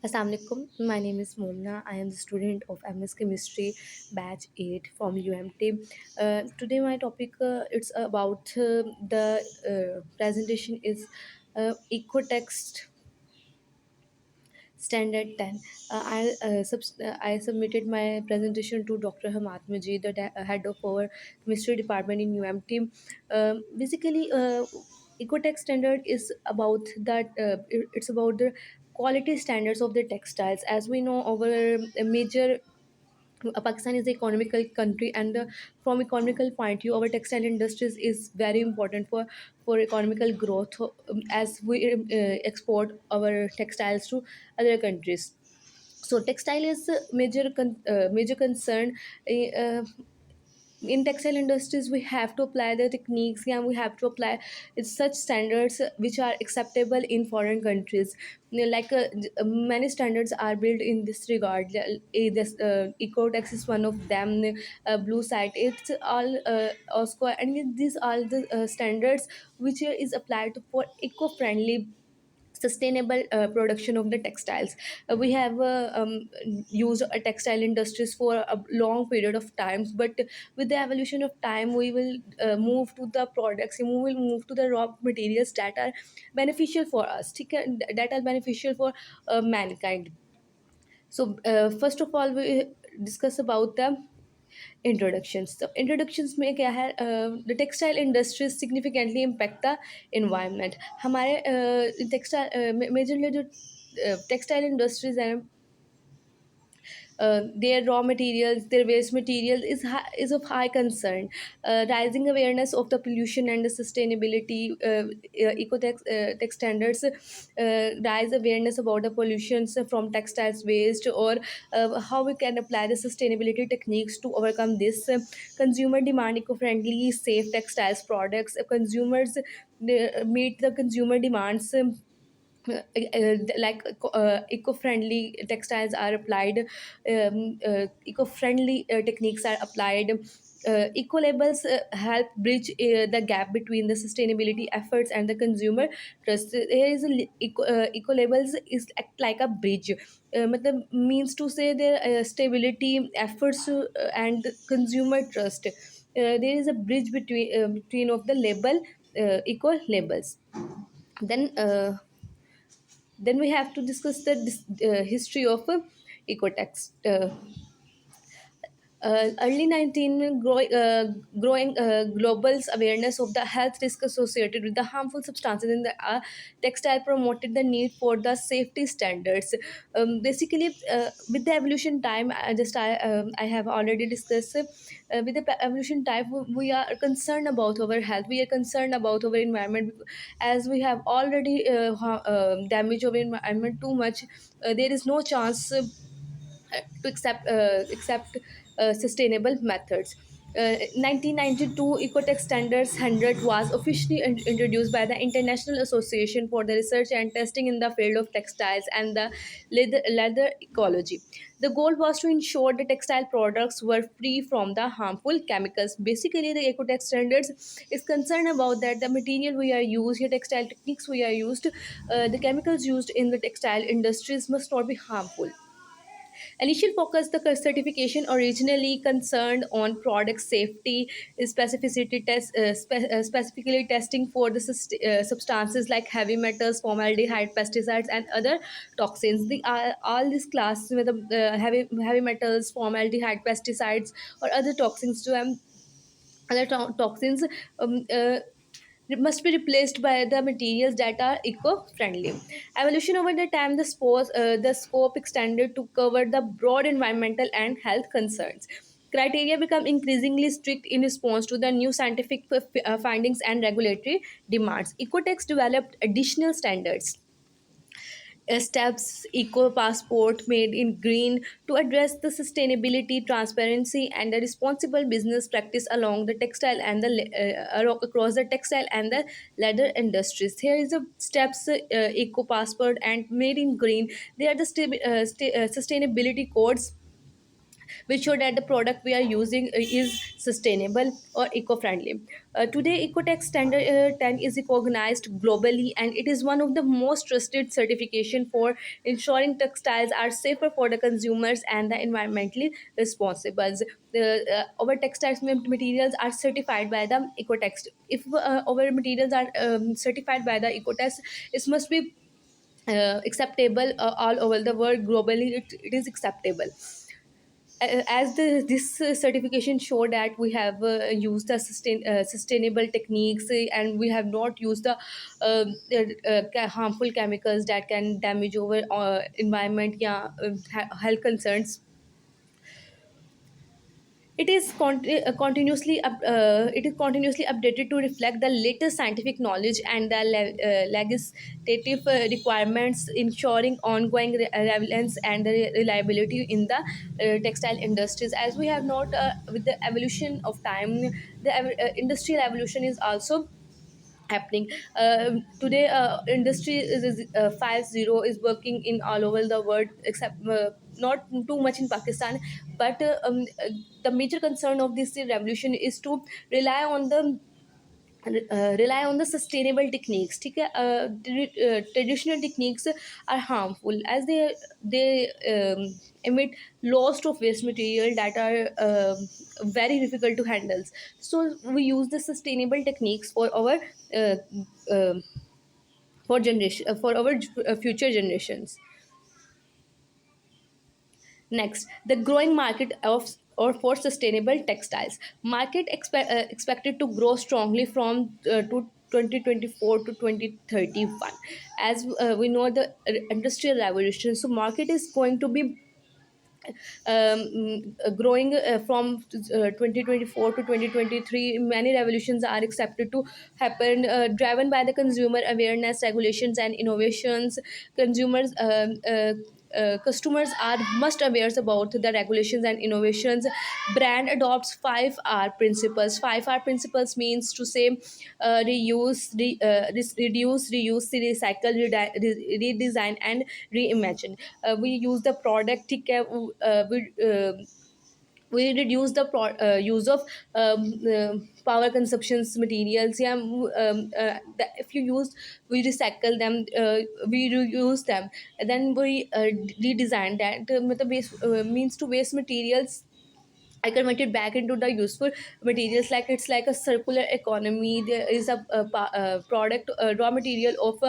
Assalamualaikum. My name is Momna. I am the student of MS Chemistry Batch 8 from UMT. Today my topic it's about the presentation is Ecotext Standard 10. I submitted my presentation to Dr. Hamat Majid, the head of our chemistry department in UMT. Basically, Ecotech Standard is about that. It's about the quality standards of the textiles. As we know, our major Pakistan is an economical country, and from economical point of view, our textile industries is very important for economical growth, as we export our textiles to other countries. So textile is a major concern. uh, in textile industries we have to apply the techniques, and we have to apply such standards which are acceptable in foreign countries. Many standards are built in this regard. This Ecotex is one of them. Blue site, it's all OSCO, and these are the standards which is applied for eco-friendly sustainable production of the textiles. We have used textile industries for a long period of times, but with the evolution of time we will move to the products, and we will move to the raw materials that are beneficial for us, that are beneficial for mankind. So first of all, we discuss about the introductions. So introductions में क्या है, the textile industries significantly impact the environment. हमारे textile majorly जो textile industries हैं, their raw materials, their waste materials is of high concern. Rising awareness of the pollution and the sustainability, tech standards rise awareness about the pollutions from textiles waste, or how we can apply the sustainability techniques to overcome this. Consumer demand eco-friendly, safe textiles products. Consumers meet the consumer demands. Eco-friendly textiles are applied, eco-friendly techniques are applied. Eco labels help bridge the gap between the sustainability efforts and the consumer trust. Here is eco labels is act like a bridge. मतलब means to say their stability efforts and consumer trust. There is a bridge between of the label, eco labels. Then we have to discuss the history of ecotext. Early 19 growing global's awareness of the health risk associated with the harmful substances in the textile promoted the need for the safety standards. Basically, with the evolution time, I have already discussed. With the evolution time, we are concerned about our health. We are concerned about our environment, as we have already damaged our environment too much. There is no chance to accept sustainable methods. 1992 Ecotech Standards 100 was officially introduced by the International Association for the Research and Testing in the field of textiles and the leather ecology. The goal was to ensure the textile products were free from the harmful chemicals. Basically, the Ecotech Standards is concerned about that the material we are used, the textile techniques we are used, the chemicals used in the textile industries must not be harmful. Initial focus, the certification originally concerned on product safety, specificity specifically testing for the substances like heavy metals, formaldehyde, pesticides, and other toxins. All these classes with the heavy metals, formaldehyde, pesticides, or other toxins to toxins. Um, uh, must be replaced by the materials that are eco-friendly. Evolution over the time, the scope extended to cover the broad environmental and health concerns. Criteria become increasingly strict in response to the new scientific findings and regulatory demands. Ecotex developed additional standards, steps eco passport made in green to address the sustainability, transparency, and the responsible business practice along the textile and the across the textile and the leather industries. Here is the steps, eco passport and made in green. They are the sustainability codes which show that the product we are using is sustainable or eco-friendly. Today, Ecotex Standard 10 is recognized globally, and it is one of the most trusted certification for ensuring textiles are safer for the consumers and the environmentally responsible. Our textiles materials are certified by the Ecotex. If our materials are certified by the Ecotex, it must be acceptable all over the world. Globally, it is acceptable. As this certification show that we have used the sustainable techniques, and we have not used the harmful chemicals that can damage our environment, yeah, health concerns. It is continuously updated to reflect the latest scientific knowledge and the legislative requirements, ensuring ongoing relevance and the reliability in the textile industries. As we have not, with the evolution of time, the industrial evolution is also happening. Today, industry is 5.0 is working in all over the world, except not too much in Pakistan. But the major concern of this revolution is to rely on the rely on the sustainable techniques, ठीक है? Traditional techniques are harmful as they emit lots of waste material that are very difficult to handle. So we use the sustainable techniques for our uh, uh, for our future generations. Next, the growing market of or for sustainable textiles. Market expected to grow strongly from to 2024 to 2031. As we know, the industrial revolution, so market is going to be growing from 2024 to 2023. Many revolutions are expected to happen, driven by the consumer awareness, regulations, and innovations. Consumers customers are must aware about the regulations and innovations. Brand adopts 5R principles. 5R principles means to say reduce, reuse, recycle, redesign, and reimagine. We use the product, ठीक है? We reduce the use of power consumptions materials, yeah. If you use, we recycle them, we reuse them, and then we redesign that. Waste means to waste materials I converted back into the useful materials. Like it's like a circular economy. There is product, raw material of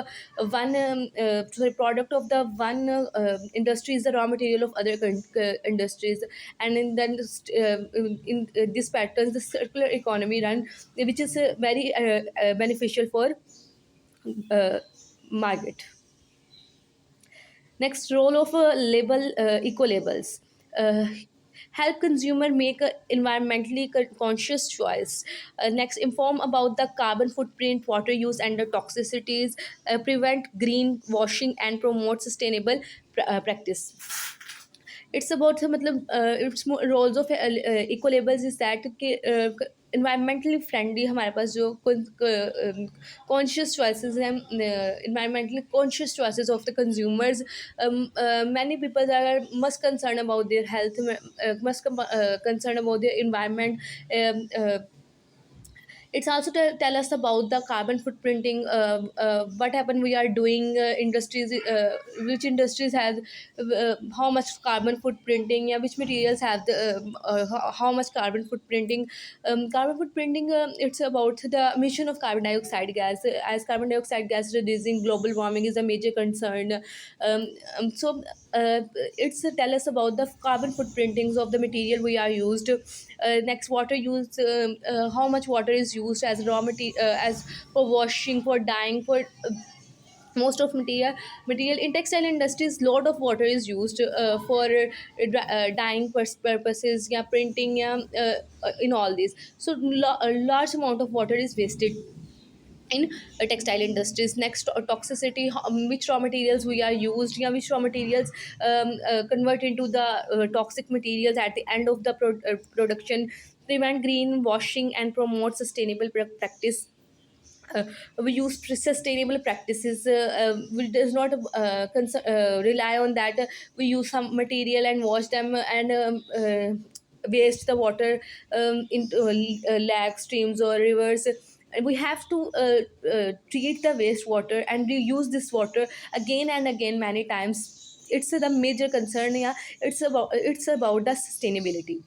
one sorry, product of the one industry is the raw material of other industries, and then in this patterns the circular economy run, which is very beneficial for uh, market. Next, role of eco labels. Uh, Help consumer make a environmentally conscious choice. Next, inform about the carbon footprint, water use, and the toxicities. Prevent greenwashing and promote sustainable practice. It's about मतलब it's more roles of eco labels is that कि environmentally friendly हमारे पास जो conscious choices हैं, environmentally conscious choices of the consumers. Many people are must concerned about their health, must concerned about their environment. It's also tell us about the carbon footprinting, what happened we are doing, industries, which industries has how much carbon footprinting, yeah, which materials have the how much carbon footprinting. Carbon footprinting, it's about the emission of carbon dioxide gas. As carbon dioxide gas reducing global warming is a major concern. um, so it's tell us about the carbon footprintings of the material we are used. Next, water use, how much water is used as raw material, as for washing, for dyeing, for most of material in textile industries. Lot of water is used for dyeing purposes, yeah, printing, yeah, in all these. So a large amount of water is wasted in textile industries. Next, toxicity, which raw materials we are used, yeah, which raw materials convert into the toxic materials at the end of the production. Prevent green washing and promote sustainable practice. uh, we use sustainable practices. We does not rely on that. We use some material and wash them and waste the water into lakes, streams, or rivers. And we have to treat the wastewater and reuse this water again and again many times. It's the major concern. Yeah, it's about the sustainability.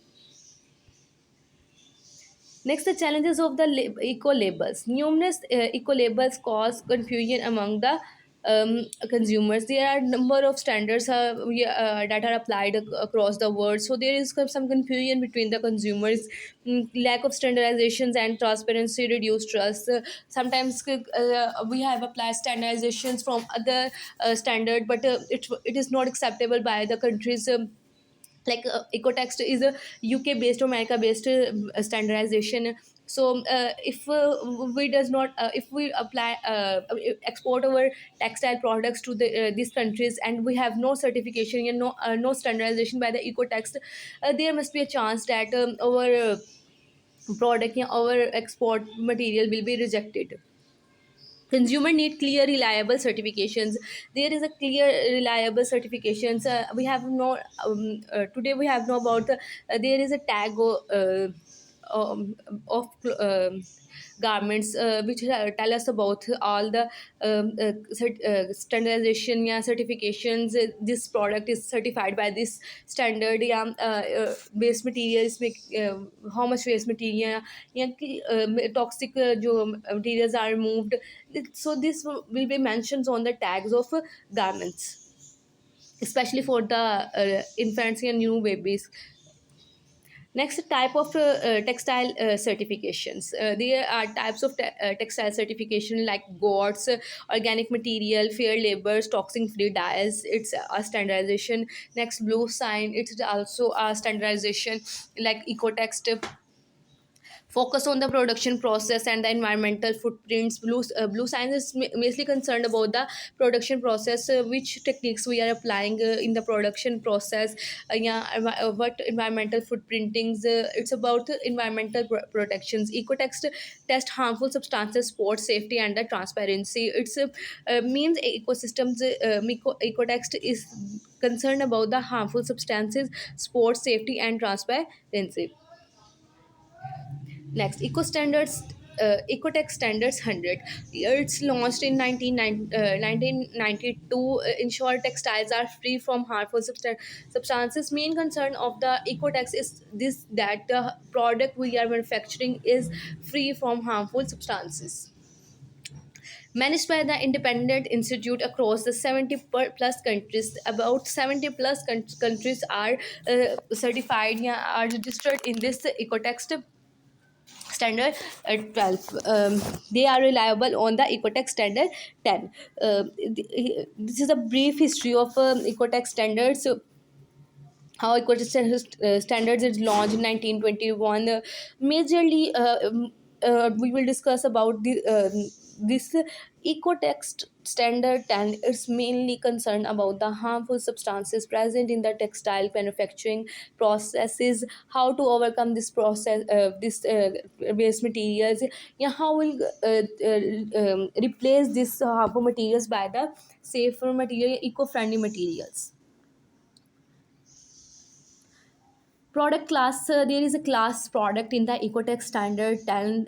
Next, the challenges of the eco labels. Numerous eco labels cause confusion among the consumers. There are number of standards that are applied across the world, so there is some confusion between the consumers. Lack of standardizations and transparency reduce trust. Sometimes we have applied standardizations from other standard, but it is not acceptable by the countries. Like ecotext is a UK based or America based standardization. So if we does not if we apply export our textile products to these countries and we have no certification and no standardization by the ecotext, there must be a chance that our product, yeah, our export material will be rejected. Consumer need clear reliable certifications. There is a clear reliable certifications. We have no today we have no about there is a tag of garments which tell us about all the standardization, yeah, certifications. This product is certified by this standard, yeah. Waste materials make how much waste material, yeah, toxic जो materials are removed. So this will be mentions on the tags of garments, especially for the infants and new babies. Next, type of textile certifications. There are types of textile certification like GOTS, organic material, fair labors, toxin free dyes. It's a standardization. Next, blue sign. It's also a standardization like Ecotext. Focus on the production process and the environmental footprints. Blue science is mostly concerned about the production process, which techniques we are applying in the production process. Yeah, what environmental footprintings. It's about environmental protections. Ecotext test harmful substances, sport safety, and the transparency. It's means ecosystems. Ecotext is concerned about the harmful substances, sport safety, and transparency. Next, Eco Standards. Ecotech Standards 100. It's launched in 1992. Ensure textiles are free from harmful substances. Main concern of the Ecotex is this, that the product we are manufacturing is free from harmful substances. Managed by the independent institute across the 70 plus countries. About 70 plus countries are certified, yeah, are registered in this Ecotext standard 12. They are reliable on the Ecotech standard 10. This is a brief history of Ecotech standards. So how Ecotech standards is launched in 1921. Majorly, we will discuss about this Ecotext standard 10. It's mainly concerned about the harmful substances present in the textile manufacturing processes, how to overcome this process, this waste materials, yeah, how will replace this harmful materials by the safer material, eco-friendly materials. Product class. There is a class product in the Ecotech standard 10.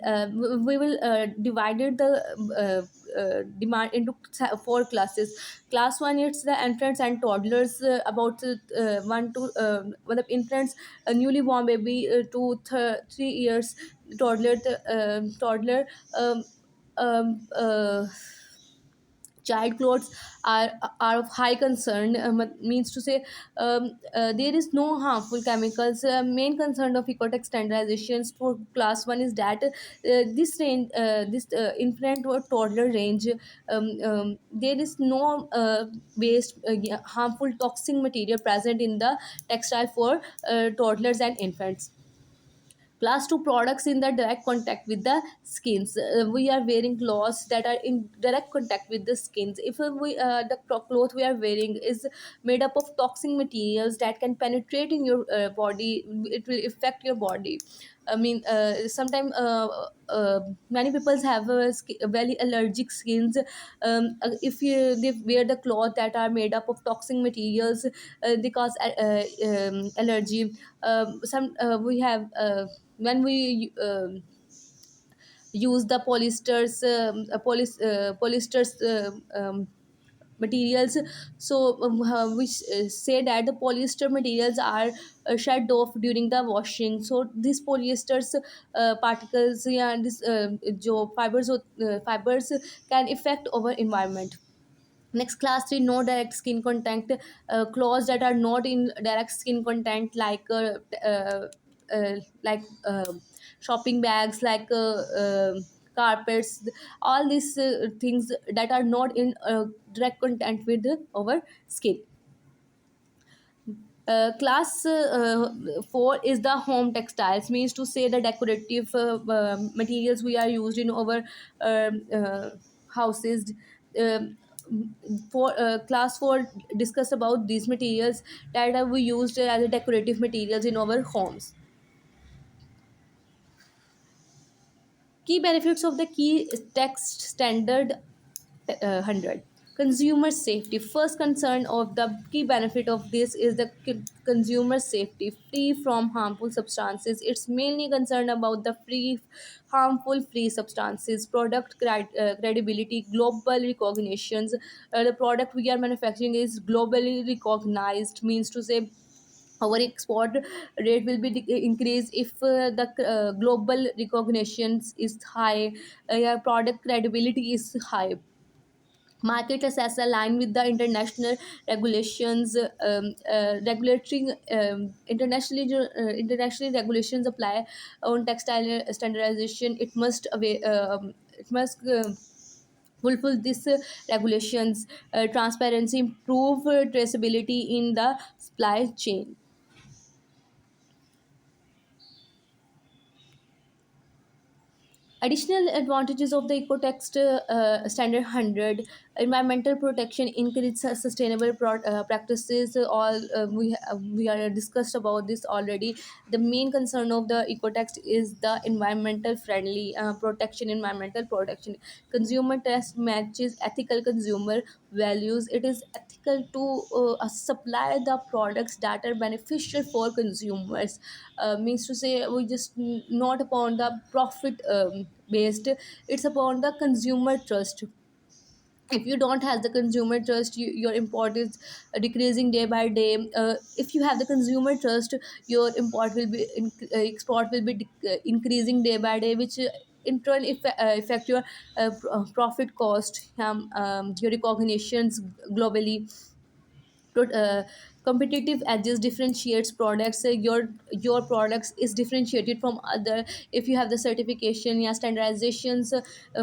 We will divided the demand into four classes. Class 1, it's the infants and toddlers, about 1 to well, the infants, a newly born baby, to 3 years, toddler, um, um, child clothes are of high concern. Means to say, there is no harmful chemicals. Main concern of Ecotech standardizations for class 1 is that this range, this infant or toddler range, there is no waste, yeah, harmful toxic material present in the textile for toddlers and infants. Class 2 products in the direct contact with the skins. We are wearing clothes that are in direct contact with the skins. If the cloth we are wearing is made up of toxic materials that can penetrate in your body, it will affect your body. I mean, sometimes many people have very allergic skins. If they wear the cloth that are made up of toxic materials, they cause allergy. Some we have when we use the polyesters materials. So which say that the polyester materials are shed off during the washing. So these polyesters particles, yeah, this जो fibers can affect our environment. Next, class 3, no direct skin contact. Clothes that are not in direct skin contact, uh, like shopping bags, carpets, all these things that are not in direct contact with our skin. Class 4 is the home textiles, means to say the decorative materials we are used in our houses. Um, for class 4 discuss about these materials that are we used as a decorative materials in our homes. Key benefits of the key text standard 100. Consumer safety. First concern of the key benefit of this is the consumer safety, free from harmful substances. It's mainly concerned about the free harmful free substances, product credibility, global recognitions. The product we are manufacturing is globally recognized, means to say our export rate will be increased if the global recognitions is high. Yeah, product credibility is high. Market access aligned with the international regulations. Regulatory internationally regulations apply on textile standardization. It must fulfill these regulations. Transparency, improve traceability in the supply chain. Additional advantages of the Ecotext Standard 100: environmental protection, increase sustainable practices. All we are discussed about this already. The main concern of the Ecotext is the environmental friendly protection, environmental protection. Consumer test matches ethical consumer values. It is ethical to supply the products that are beneficial for consumers. Means to say we just not upon the profit based. It's upon the consumer trust. If you don't have the consumer trust, your import is decreasing day by day. If you have the consumer trust, your export will be increasing day by day, which in turn affect your profit cost, your recognitions globally. uh, Competitive edges differentiates products. Your products is differentiated from other if you have the certification, yeah, standardizations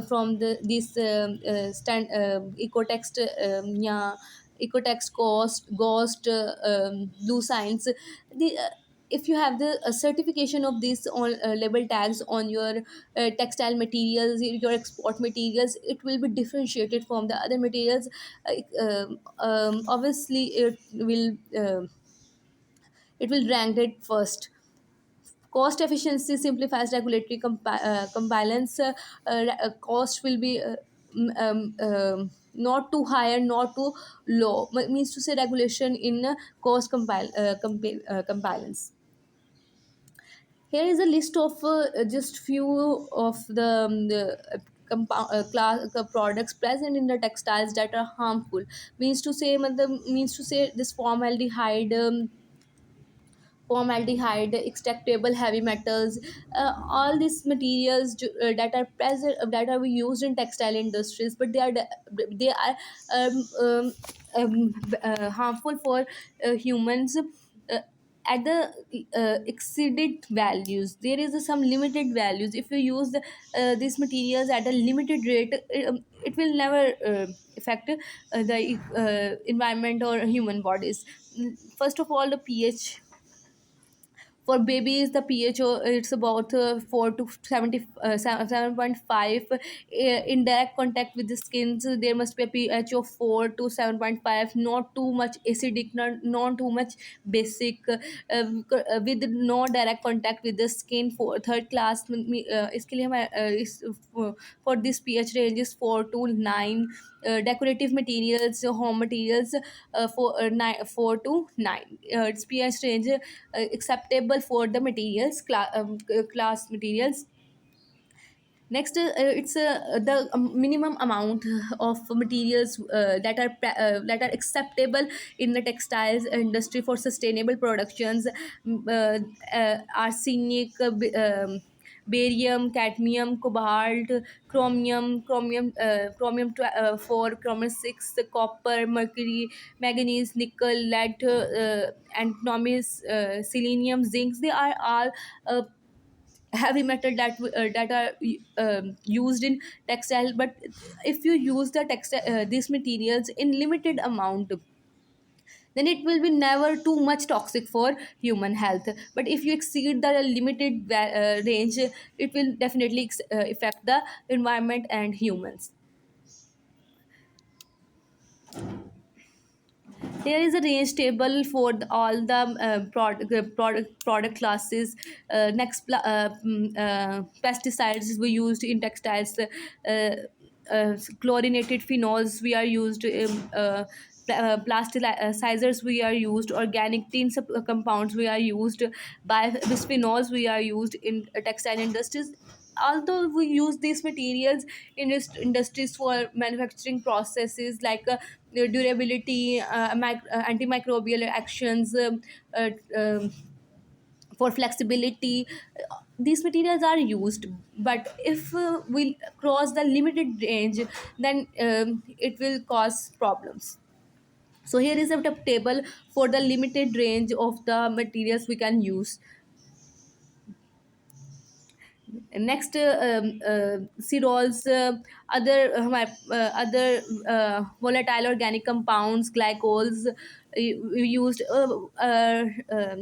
from this ecotext, yeah, ecotext cost ghost blue science. The If you have the certification of these on label tags on your textile materials, your export materials, it will be differentiated from the other materials. Obviously it will rank it first. Cost efficiency simplifies regulatory compliance. Cost will be not too high and not too low. Means to say regulation in cost compliance. Here is a list of just few of the products present in the textiles that are harmful. Means to say, means to say this formaldehyde, extractable heavy metals, all these materials that are present, that are used in textile industries, but they are harmful for humans at the exceeded values. There is some limited values. If you use these materials at a limited rate, it will never affect the environment or human bodies. First of all, the pH. For babies, the pH it's about 4 to 70, 7.5. In direct contact with the skin, so there must be a pH of 4 to 7.5, not too much acidic, not too much basic. With no direct contact with the skin, for third class इसके लिए हमारे for this pH range is 4 to 9. Decorative materials, home materials, 4 to 9. Its pH range acceptable for the materials class materials. Next, it's the minimum amount of materials that are acceptable in the textiles industry for sustainable productions. Arsenic, barium, cadmium, cobalt, chromium 4, chromium 6, copper, mercury, manganese, nickel, lead, antimony, selenium, zinc. They are all heavy metal that are used in textile. But if you use the textile these materials in limited amount, then it will be never too much toxic for human health. But if you exceed the limited range, it will definitely affect the environment and humans. Here is a range table for all the product classes. Pesticides we used in textiles, chlorinated phenols we are used, plasticizers we are used, organic tin compounds we are used, bisphenols we are used in textile industries. Although we use these materials in industries for manufacturing processes like durability, antimicrobial actions, uh, um, for flexibility, these materials are used. But if we cross the limited range, then it will cause problems. So here is a table for the limited range of the materials we can use. Next, cereals, other volatile organic compounds, glycols. We used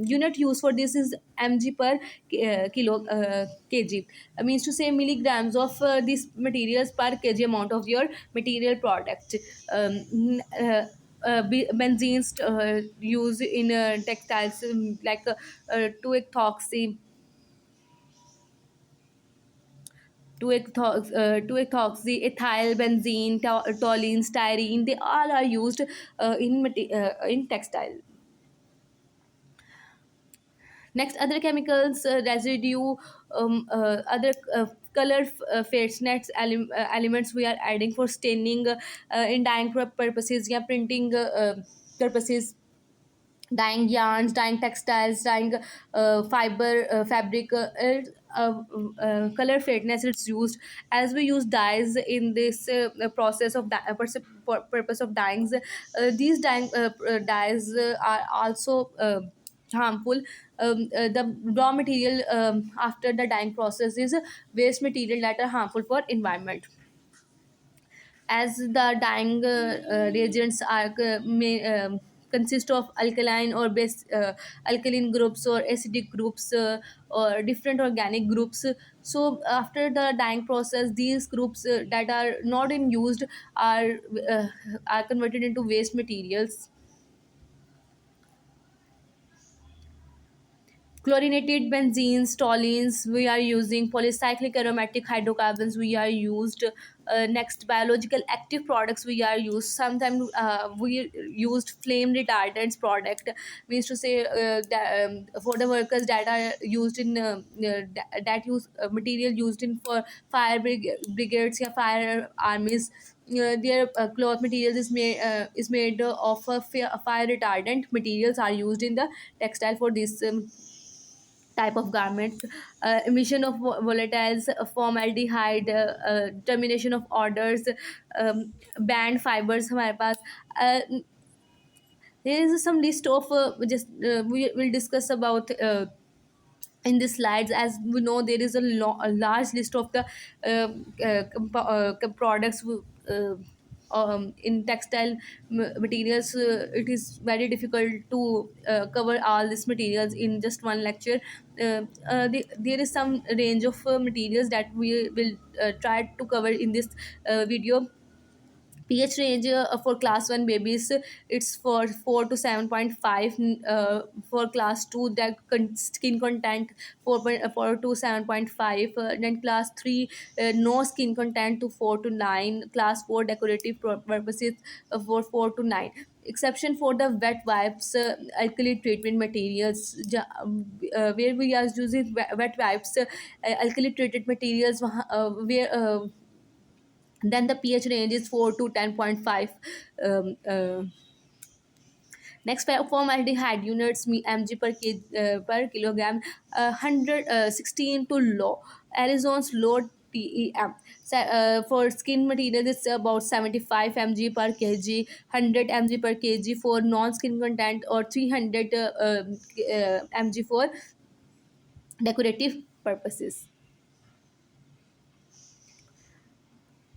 unit used for this is mg per kg. Means to say milligrams of these materials per kg amount of your material product. Benzenes used in textiles, like 2-ectoxy, 2-ectoxy, ethyl benzene, toluene, styrene. They all are used in textile. Next, other chemicals, residue, other color fades nets elements we are adding for staining, in dyeing purposes, yeah, printing purposes, dyeing yarns, dyeing textiles, dyeing fabric. Color fairness it's used as we use dyes in this process of purpose of dyeing. Dyes are also harmful. The raw material after the dyeing process is waste material that are harmful for environment. As the dyeing reagents are consist of alkaline or base alkaline groups or acidic groups, or different organic groups. So after the dyeing process, these groups that are not in used are uh, are converted into waste materials. Chlorinated benzenes, toluenes we are using, polycyclic aromatic hydrocarbons we are used. Next, biological active products we are used. Sometimes we used flame retardants product. Means to say that, for the workers that are used in that use material used in for brigades, yeah, fire armies. Their cloth materials is made of fire retardant materials are used in the textile for this type of garment. Emission of volatiles, formaldehyde, termination of orders, banned fibers हमारे पास. There is some list of just we will discuss about in the slides. As we know, there is a large list of the products in textile materials, it is very difficult to cover all these materials in just one lecture. There is some range of materials that we will try to cover in this video. pH range for class 1 babies, it's for 4 to 7.5. For class 2, that skin content 4 to 7.5. Then class 3, no skin content to 4 to 9. Class 4, decorative purposes, for 4 to 9. Exception for the wet wipes, alkali treatment materials, where we are using wet wipes, alkali treated materials, where then the pH range is 4 to 10.5. Um, uh, Next, formaldehyde units mg per kilogram, 116 to low. Arizone's low TEM. For skin material, it's about 75 mg per kg, 100 mg per kg for non-skin content, or 300 mg for decorative purposes.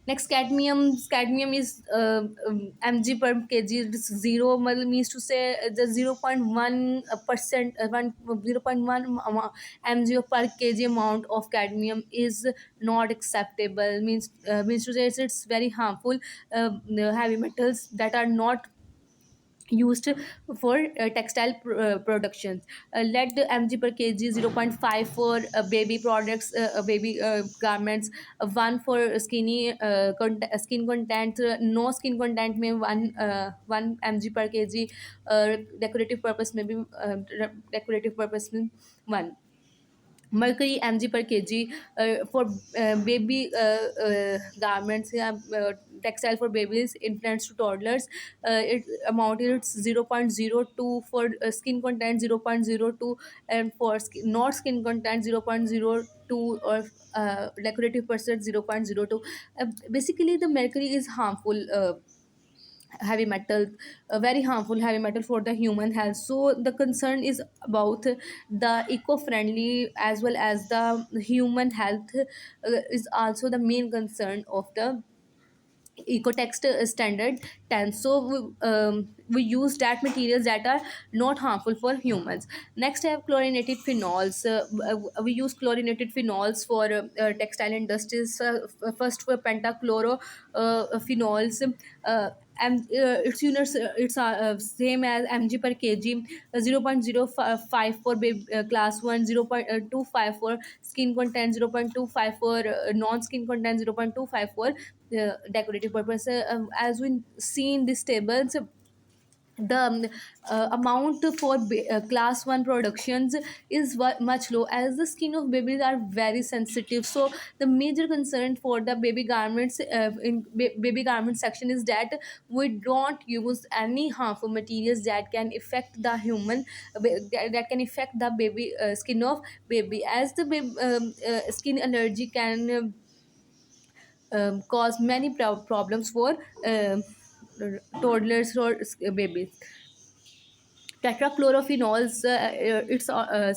Next, cadmium is mg per kg. This zero means to say the 0.1%, 0.1 mg per kg amount of cadmium is not acceptable. Means to say it's very harmful. Heavy metals that are not used for textile productions. Let the mg per kg 0.5 for baby products, baby garments, 1 for skin content, no skin content may 1 mg per kg, decorative purpose maybe, decorative purpose में 1. Mercury mg per kg, for baby garments, textile for babies, infants to toddlers, it amount is 0.02. For skin content 0.02, and for not skin content 0.02, or decorative percent 0.02. Basically, the mercury is harmful heavy metal, very harmful heavy metal for the human health. So the concern is about the eco-friendly as well as the human health, is also the main concern of the ecotext standard 10. So we use that materials that are not harmful for humans. Next, I have chlorinated phenols. We use chlorinated phenols for textile industries. First, for pentachloro phenols, and its units, it's same as mg per kg, 0.05 for class 1, 0.25 for skin content, 0.25 for non-skin content, 0.25 for decorative purpose. As we see in this table, so the amount for class 1 productions is much low, as the skin of babies are very sensitive. So the major concern for the baby garments, in baby garment section, is that we don't use any harmful materials that can affect the human, that can affect the baby skin of baby, as the skin allergy can cause many problems for toddlers or babies. Tetrachlorophenols, it's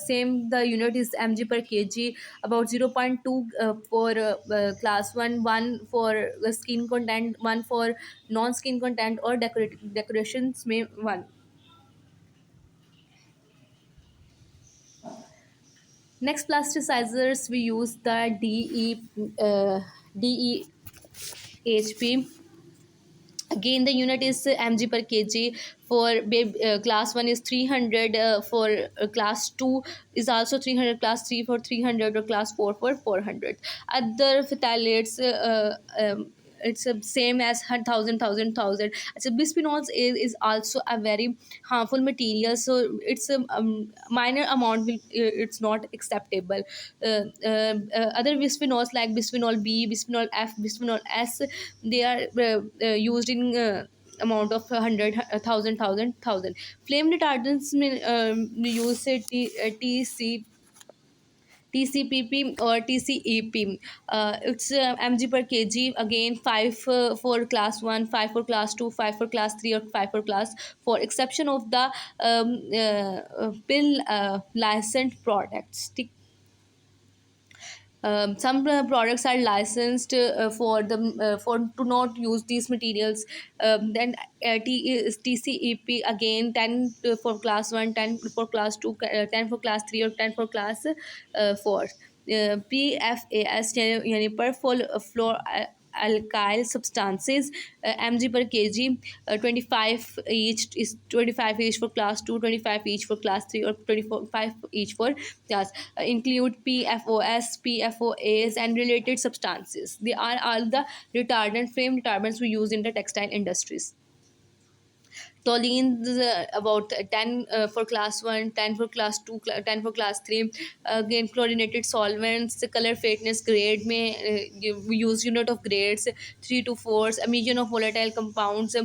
same, the unit is mg per kg, about 0.2 for class 1, 1 for skin content, 1 for non-skin content, or decorations may 1. Next, plasticizers, we use the DEHP. Again, the unit is mg per kg. For class 1 is 300, for class 2 is also 300, class 3 for 300, or class 4 for 400. Other phthalates, it's same as 1,000. So bisphenols is also a very harmful material, so it's a minor amount will, it's not acceptable. Other bisphenols like bisphenol B, bisphenol F, bisphenol S, they are used in amount of 100, 1,000. Flame retardants mean, use say TCPP or TCEP. It's mg per kg. Again, 5 for class 1, 5 for class 2, 5 for class 3, or 5 for class 4. Exception of the pill licensed products. Some products are licensed for the for to not use these materials. Then TCEP again, 10 for class 1, 10 for class 2, 10 for class 3, or 10 for class 4. PFAS यानी per floor alkyl substances, mg per kg, 25 each is 25 each for class 2, 25 each for class 3, or 25 each for class, include PFOS, PFOAs, and related substances. They are all the flame retardants we use in the textile industries. Toluene's about 10 for class 1, 10 for class 2, 10 for class 3. Again, chlorinated solvents, the color faintness grade may we use unit of grades 3 to 4, emission of volatile compounds,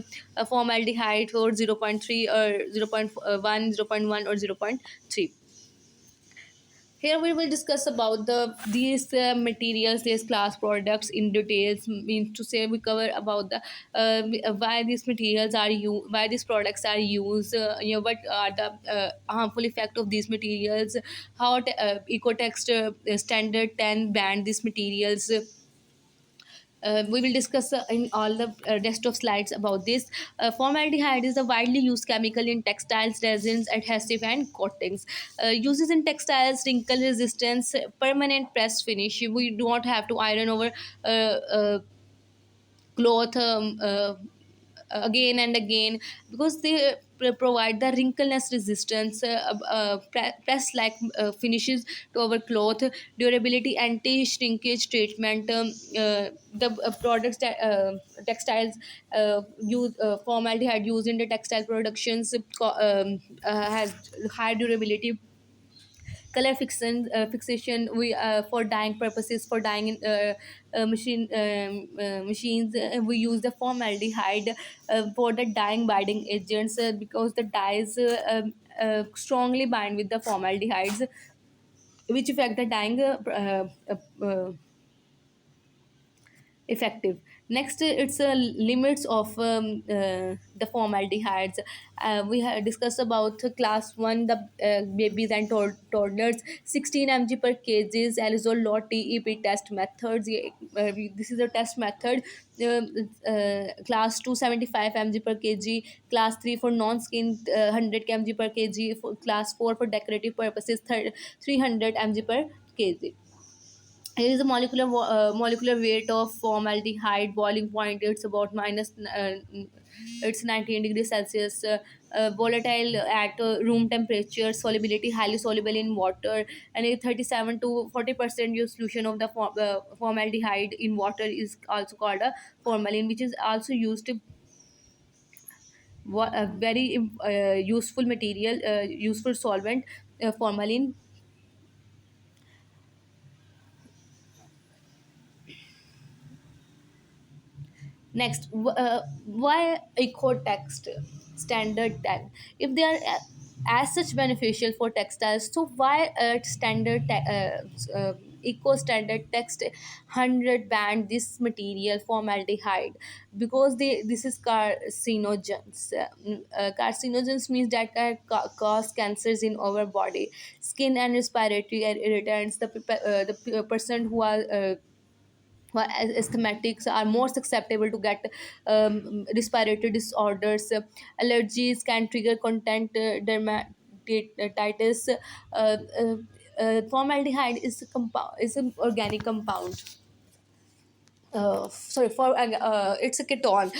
formaldehyde for zero point 0.3 or 0.1, 0.1, or 0.3. Here we will discuss about these materials, these class products in details. Means to say, we cover about the why these materials are used, why these products are used. What are the harmful effect of these materials? How Ecotext standard 10 banned these materials. We will discuss in all the rest of slides about this. Formaldehyde is a widely used chemical in textiles, resins, adhesive, and coatings. Uses in textiles, wrinkle resistance, permanent press finish. We do not have to iron over uh, cloth again and again, because they provide the wrinkleness resistance, press like finishes to our cloth, durability, anti shrinkage treatment. The products that textiles use formaldehyde used in the textile productions has high durability. Color fixation, we for dyeing purposes, for dyeing in machines, we use the formaldehyde for the dyeing binding agents, because the dyes strongly bind with the formaldehydes, which affect the dyeing effective. Next, it's limits of the formaldehydes. We have discussed about class 1, the babies and toddlers, 16 mg per kg is alizole lot TEP test methods. This is a test method. Class 2, 75 mg per kg, class 3 for non-skin, 100 mg per kg, for class 4 for decorative purposes, 300 mg per kg. Here is the molecular weight of formaldehyde. Boiling point, it's about it's 19 degrees Celsius. Volatile at room temperature. Solubility highly soluble in water, and a 37 to 40% use solution of the formaldehyde in water is also called a formalin, which is also used to a very useful material, useful solvent, formalin. Next, why Ecotext standard 10? If they are as such beneficial for textiles, so why Eco standard text 100 banned this material formaldehyde? Because this is carcinogens. Carcinogens means that cause cancers in our body, skin and respiratory irritants. The person who are asthmatics are more susceptible to get respiratory disorders. Allergies can trigger content dermatitis. Formaldehyde is a is an organic compound. Sorry, for it's a ketone.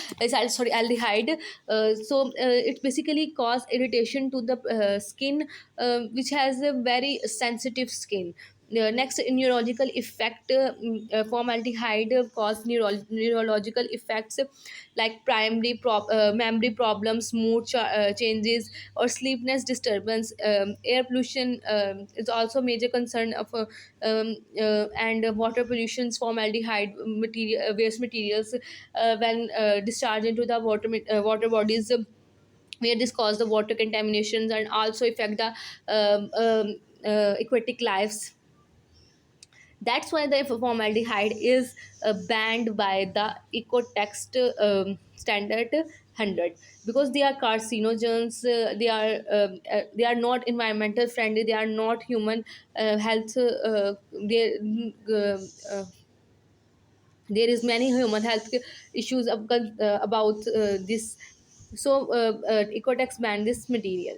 Sorry, aldehyde. It basically cause irritation to the skin, which has a very sensitive skin. Next, neurological effect. Formaldehyde cause neurological effects like memory problems, changes, or sleepiness disturbance. Air pollution is also major concern of and water pollutions. Formaldehyde waste materials when discharged into the water bodies, where this cause the water contaminations and also affect the aquatic lives. That's why the formaldehyde is banned by the Ecotext standard 100, because they are carcinogens. They are not environmental friendly, they are not human health. They There is many human health issues about this. So Ecotex ban this material.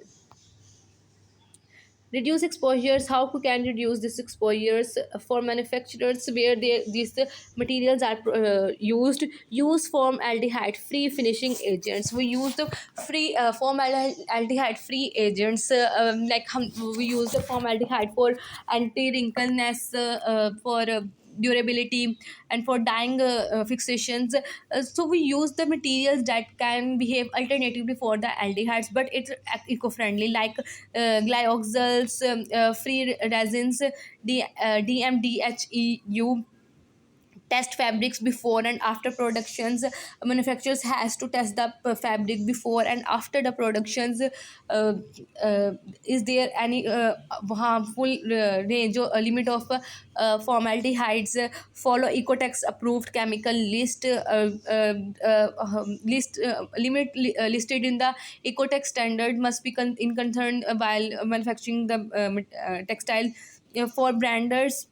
Reduce exposures. How can reduce these exposures? For manufacturers where these materials are use formaldehyde free finishing agents. We use the free formaldehyde free agents, we use the formaldehyde for anti wrinkleness, for durability, and for dyeing fixations. So we use the materials that can behave alternatively for the aldehydes, but it's eco-friendly, like glyoxals, free resins, DMDHEU. Test fabrics before and after productions. Manufacturers has to test the fabric before and after the productions. uh, is there any harmful range or limit of formaldehydes? Follow Ecotex approved chemical list, listed in the Ecotex standard, must be in concern while manufacturing the textile. For branders,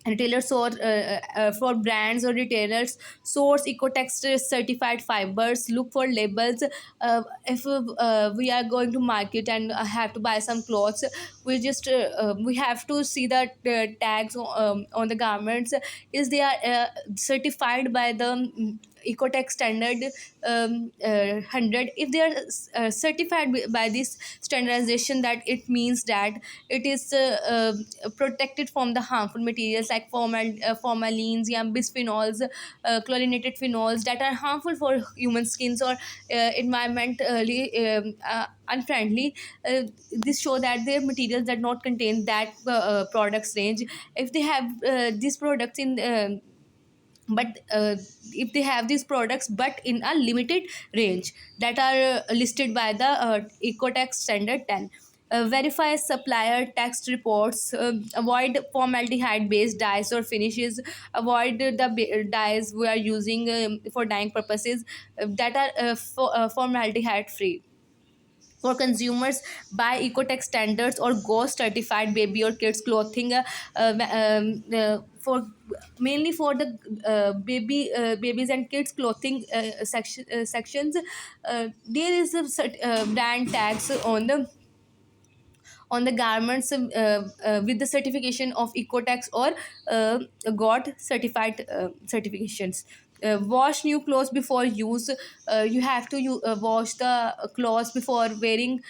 retailers, or for brands or retailers, source Ecotext certified fibers. Look for labels. If we are going to market and have to buy some clothes, we have to see the tags on the garments. Is they are certified by the Ecotex standard 100? If they are certified by this standardization, that it means that it is protected from the harmful materials like formalins, yeah, bisphenols, chlorinated phenols that are harmful for human skins or environmentally unfriendly. This show that their materials that not contain that products range. If they have these products in but if they have these products but in a limited range, that are listed by the Ecotex standard 10. Verify supplier tax reports. Avoid formaldehyde based dyes or finishes. Avoid the dyes we are using for dyeing purposes that are formaldehyde free. For consumers, buy Ecotex standards or GOST certified baby or kids clothing. For mainly for the babies and kids clothing sections, there is a brand tags on the garments with the certification of Ecotex or got certified certifications. Wash new clothes before use. You have to wash the clothes before wearing.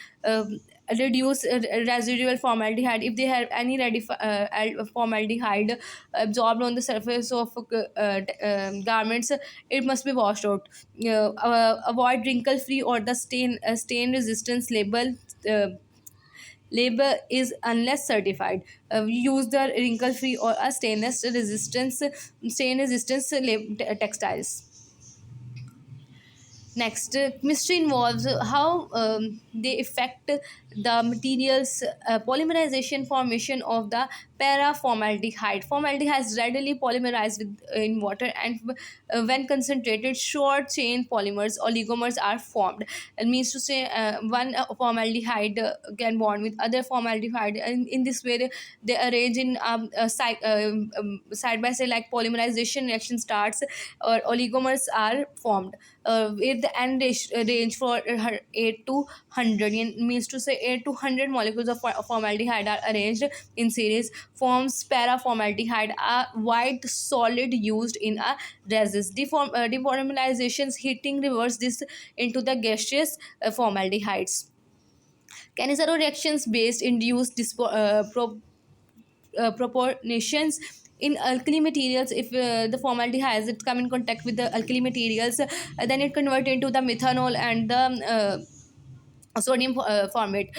Reduce residual formaldehyde. If they have any formaldehyde absorbed on the surface of garments, it must be washed out. Avoid wrinkle free or the stain resistance label is unless certified. Use the wrinkle free or a stain resistance textiles. Next, chemistry involves how they affect the materials polymerization formation of the para-formaldehyde. Formaldehyde is readily polymerized in water, and when concentrated, short chain polymers, oligomers, are formed. It means to say one formaldehyde can bond with other formaldehyde, and in this way they arrange in side by side, like polymerization reaction starts or oligomers are formed with the end range for 8 to 100, means to say 8 to 100 molecules of formaldehyde are arranged in series, forms para-formaldehyde, a white solid used in a resins. Deformalizations heating reverse this into the gaseous formaldehydes. Cannizzaro reactions based induce proportions in alkali materials. If the formaldehyde it come in contact with the alkali materials, then it convert into the methanol and the sodium formate.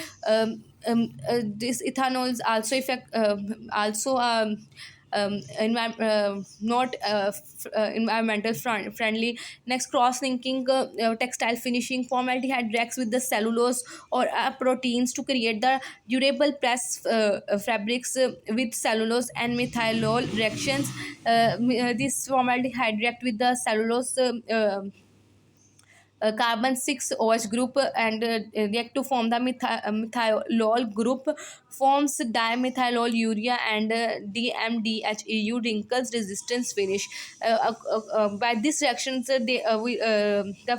This ethanol is also effect also not environmental friendly. Next, cross linking textile finishing. Formaldehyde reacts with the cellulose or proteins to create the durable press fabrics with cellulose and methylol reactions. This formaldehyde react with the cellulose carbon 6 OH group and react to form the methylol group, forms dimethylolurea and DMDHEU wrinkles resistance finish. By these reactions, the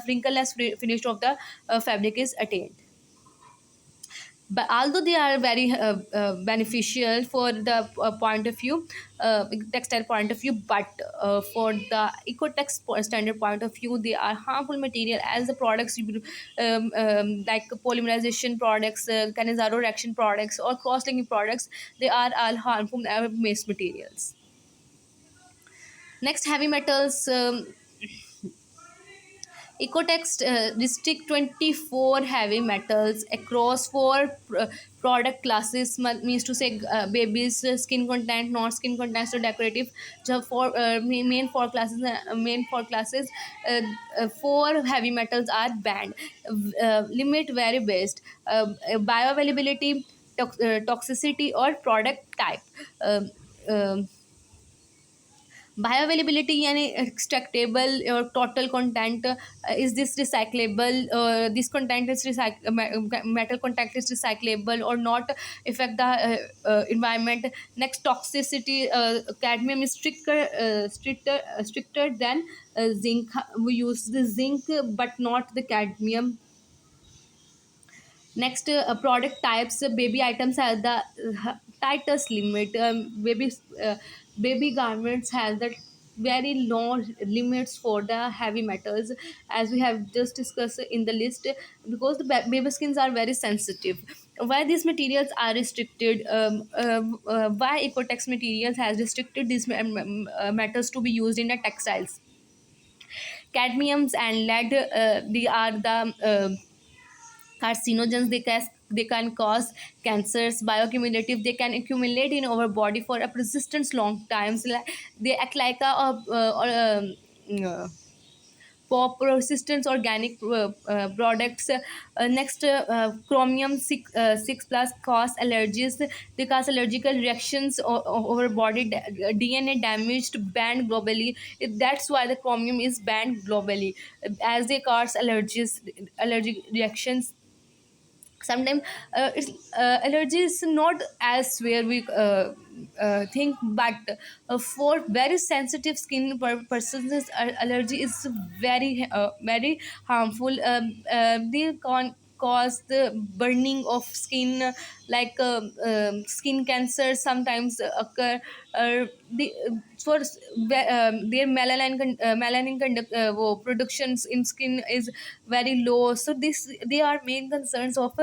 wrinkleless finish of the fabric is attained. But although they are very beneficial for the point of view, textile point of view, but for the ecotex standard point of view, they are harmful material as the products like polymerization products, Cannizzaro reaction products, or cross-linking products. They are all harmful waste materials. Next, heavy metals. Ecotext restrict 24 heavy metals across four product classes, means to say babies skin content, not skin content, so decorative. So four main four classes, uh, four heavy metals are banned. Limit vary based bioavailability, toxicity, or product type. um, um, Bioavailability यानी extractable or total content, is this recyclable, this content is metal content is recyclable or not, affect the environment. Next, toxicity, cadmium is stricter than zinc. We use the zinc but not the cadmium. Next, product types. Baby items have the tightest limit. Baby garments has the very low limits for the heavy metals, as we have just discussed in the list, because the baby skins are very sensitive. Why these materials are restricted? Why Ecotex materials has restricted these metals to be used in the textiles? Cadmiums and lead, they are the carcinogens. They can cause cancers. Bioaccumulative, they can accumulate in our body for a persistence long times. They act like a uh, pop persistence organic products. Next, chromium 6 plus cause allergies. They cause allergical reactions over body, DNA damaged, banned globally. That's why the chromium is banned globally, as they cause allergic reactions. Sometimes it's allergy is not as where we think, but for very sensitive skin persons, allergy is very harmful. They can cause the burning of skin, like skin cancer sometimes occur. The for their melanin productions in skin is very low. So this, they are main concerns of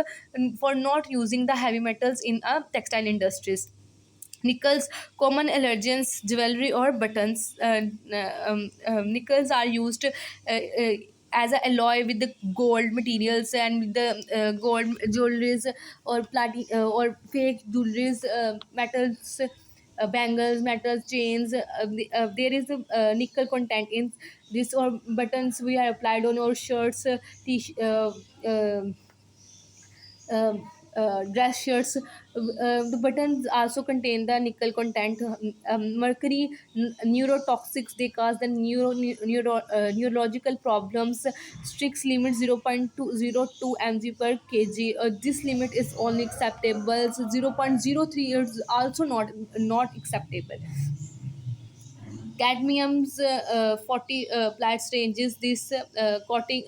for not using the heavy metals in textile industries. Nickels, common allergens, jewelry or buttons. Nickels are used as a alloy with the gold materials and with the gold jewelries, or or fake jewelries, metals, bangles, metals, chains. There is a nickel content in this, or buttons we have applied on our shirts, dress shirts. The buttons also contain the nickel content. Mercury, neurotoxics, they cause the neurological problems. Strict limit 0.202 mg per kg. This limit is only acceptable. So 0.03 is also not acceptable. Cadmium's 40 applies ranges. This coating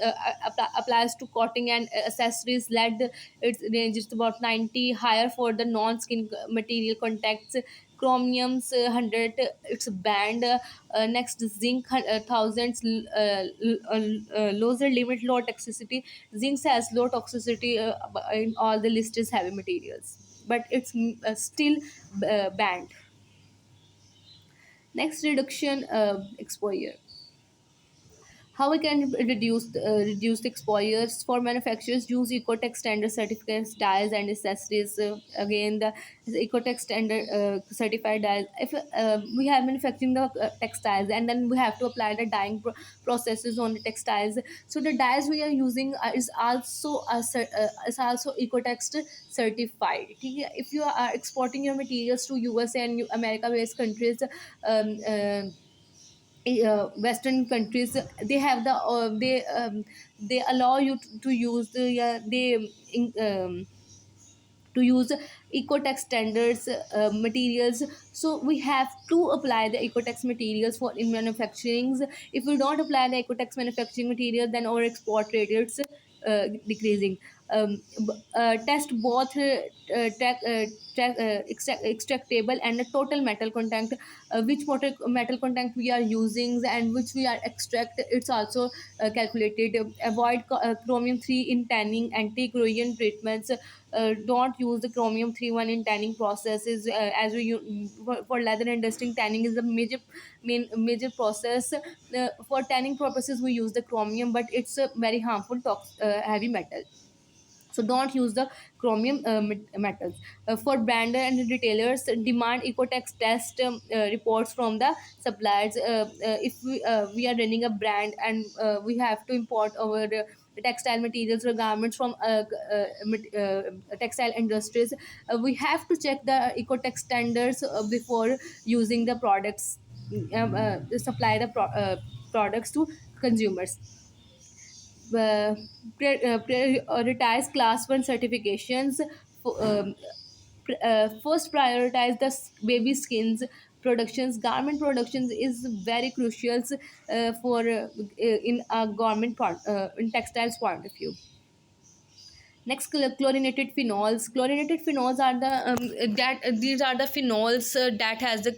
applies to coating and accessories. Lead, it ranges to about 90, higher for the non-skin material contacts. Chromium's 100, it's banned. Next, zinc, thousands, lower limit, low toxicity. Zinc has low toxicity in all the listed heavy materials, but it's still banned. Next, reduction exposure. How we can reduce the exposures? For manufacturers, use Ecotech standard certificates, dyes and accessories. Again, the Ecotech standard certified dyes. If we have manufacturing the textiles, and then we have to apply the dyeing processes on the textiles, so the dyes we are using is also Ecotex certified. ठीक है? If you are exporting your materials to USA and America based countries, um, uh, Western countries, they have they allow you to use the to use ecotex standards materials. So we have to apply the ecotex materials for in manufacturing. If we don't apply the ecotex manufacturing material, then our export rate is decreasing. Test both extractable and the total metal content, which metal content we are using and which we are extract, it's also calculated. Avoid chromium 3 in tanning, anti-corrosion treatments. Don't use the chromium 3 in tanning processes, as for leather industry, tanning is the major process. For tanning purposes we use the chromium, but it's a very harmful heavy metal, so don't use the chromium metals. For brander and retailers, demand ecotex test reports from the suppliers. If we are running a brand and we have to import our textile materials or garments from textile industries, we have to check the ecotex standards before using the products, supply the products to consumers. Prioritize class 1 certifications. First prioritize the baby skins productions. Garment productions is very crucial for in a in textiles point of view. Next, chlorinated phenols. Chlorinated phenols are the that these are the phenols that has the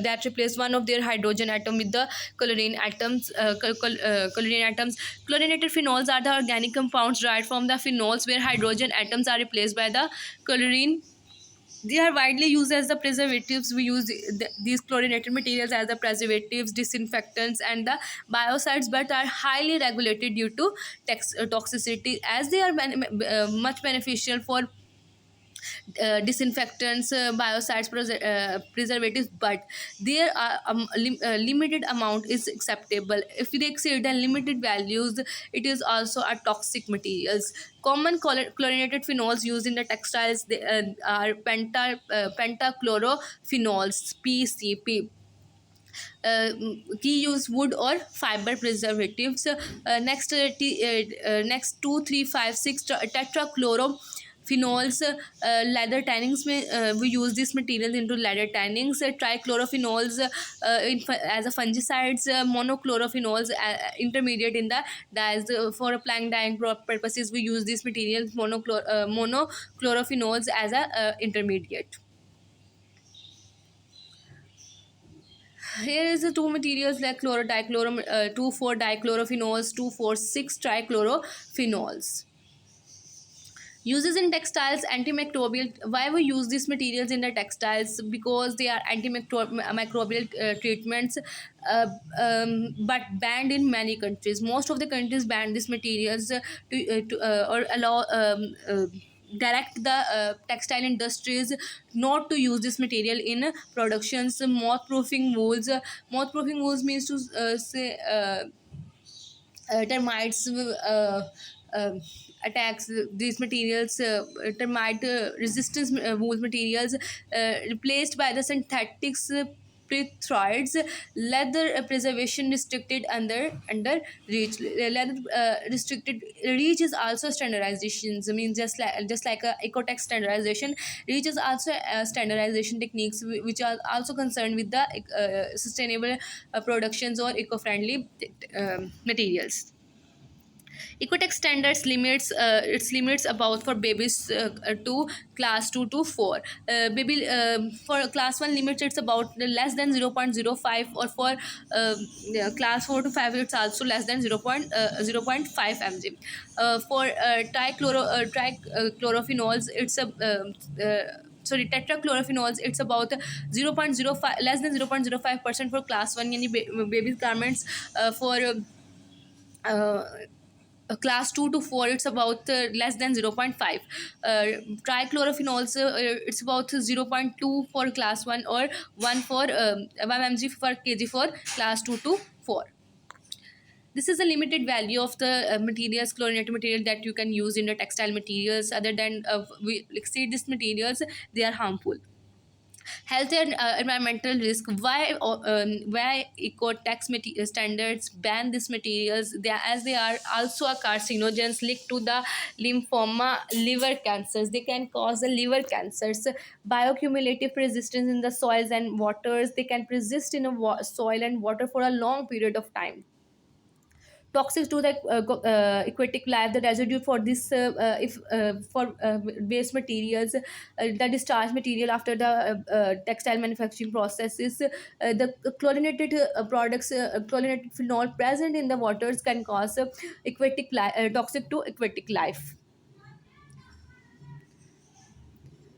that replace one of their hydrogen atom with the chlorine atoms. Chlorine atoms. Chlorinated phenols are the organic compounds derived from the phenols where hydrogen atoms are replaced by the chlorine. They are widely used as the preservatives. We use these chlorinated materials as the preservatives, disinfectants, and the biocides, but are highly regulated due to toxicity, as they are much beneficial for disinfectants, biocides, preservatives, but there are limited amount is acceptable. If they exceed the limited values, it is also a toxic materials. Common chlorinated phenols used in the textiles, they are pentachlorophenols, PCP. Key use wood or fiber preservatives. Next 2, 3, 5, 6 tetrachlorophenols. Leather tannings we use this material into leather tannings. Trichloorophenols as a fungicides. Monochlorophenols intermediate in the dyes. For applying dyeing purposes we use these materials, monochlorophenols as a intermediate. Here is the two materials like chlorodichlorom, 2,4-dichloorophenols, 2,4,6 trichloorophenols. Uses in textiles, antimicrobial. Why we use these materials in the textiles? Because they are antimicrobial treatments, but banned in many countries. Most of the countries ban these materials or allow direct the textile industries not to use this material in productions. Moth-proofing wools. Moth-proofing wools means to say termites uh, attacks. These materials, termite resistance wool materials, replaced by the synthetics. Pyrethroids. Leather preservation restricted under reach. Leather restricted reach is also standardization. I mean, just like a ecotex standardization, reach is also standardization techniques which are also concerned with the sustainable productions or eco-friendly materials. Ecotex standards limits its limits about for babies to class 2 to 4. Baby for class 1 limits it's about less than 0.05, or for yeah, class 4 to 5 it's also less than 0.5 mg. For trichloorophenols it's a sorry, tetrachlorophenols it's about 0.05, less than 0.05% for class 1 yani baby garments. For uh, class 2 to 4 it's about less than zero point 0.5. Trichloorophenols it's about zero point 0.2 for class 1, or 1 for 1 mg per kg for class 2 to 4. This is a limited value of the materials, chlorinated material that you can use in the textile materials. Other than we exceed these materials, they are harmful. Health and environmental risk. Why eco-tax standards ban these materials? As they are also a carcinogens linked to the lymphoma, liver cancers. They can cause the liver cancers. Bioaccumulative persistence in the soils and waters. They can persist in a soil and water for a long period of time. Toxic to the aquatic life. The residue for this if for waste materials, the discharge material after the textile manufacturing processes, the chlorinated products, chlorinated phenol present in the waters can cause toxic to aquatic life.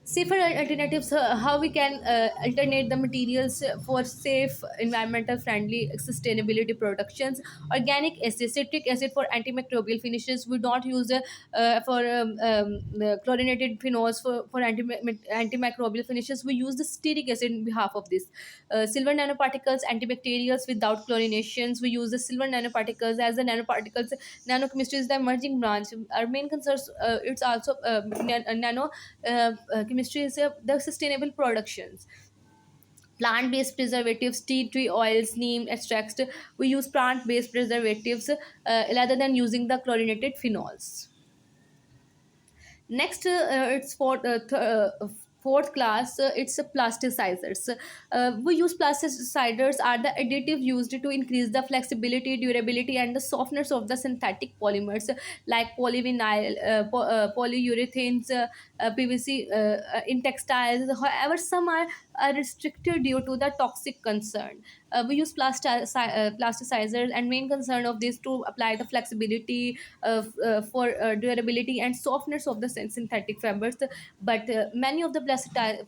Safer alternatives. How we can alternate the materials for safe, environmental friendly, sustainability productions. Organic acid, citric acid for antimicrobial finishes. We don't use for the chlorinated phenols for antimicrobial finishes. We use the stearic acid in behalf of this. Silver nanoparticles, antibacterials without chlorinations. We use the silver nanoparticles as the nanoparticles. Nanochemistry is the emerging branch. Our main concerns, it's also nano chemistry is the sustainable productions. Plant-based preservatives, tea tree oils, neem extracts. We use plant-based preservatives rather than using the chlorinated phenols. Next, it's for fourth class. It's plasticizers. We use plasticizers are the additive used to increase the flexibility, durability, and the softness of the synthetic polymers like polyvinyl, polyurethanes, PVC in textiles. However, some are restricted due to the toxic concern. We use plasticizers, and main concern of this to apply the flexibility for durability and softness of the synthetic fibers. But many of the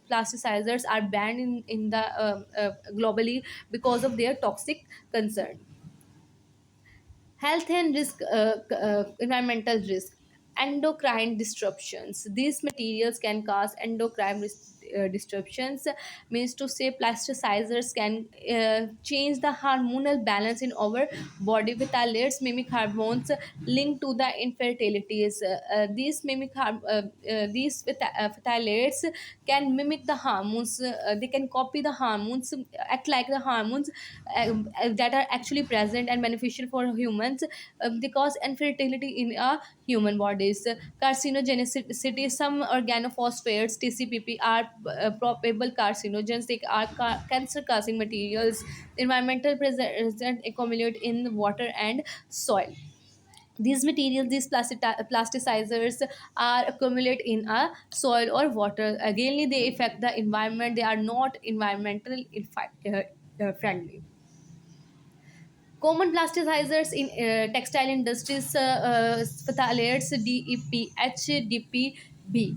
plasticizers are banned in the globally because of their toxic concern. Health and risk, environmental risk. Endocrine disruptions. These materials can cause endocrine disruptions. Means to say, plasticizers can change the hormonal balance in our body. Phthalates mimic hormones linked to the infertilities. These phthalates can mimic the hormones. They can copy the hormones, act like the hormones that are actually present and beneficial for humans. They cause infertility in our human bodies. Carcinogenicity. Some organophosphates, TCPP, are probable carcinogens. They are cancer causing materials. Environmental present accumulate in water and soil. These materials, these plasticizers, are accumulate in a soil or water. Again, they affect the environment. They are not environmental friendly. Common plasticizers in textile industries, phthalates, DEPH, DPB.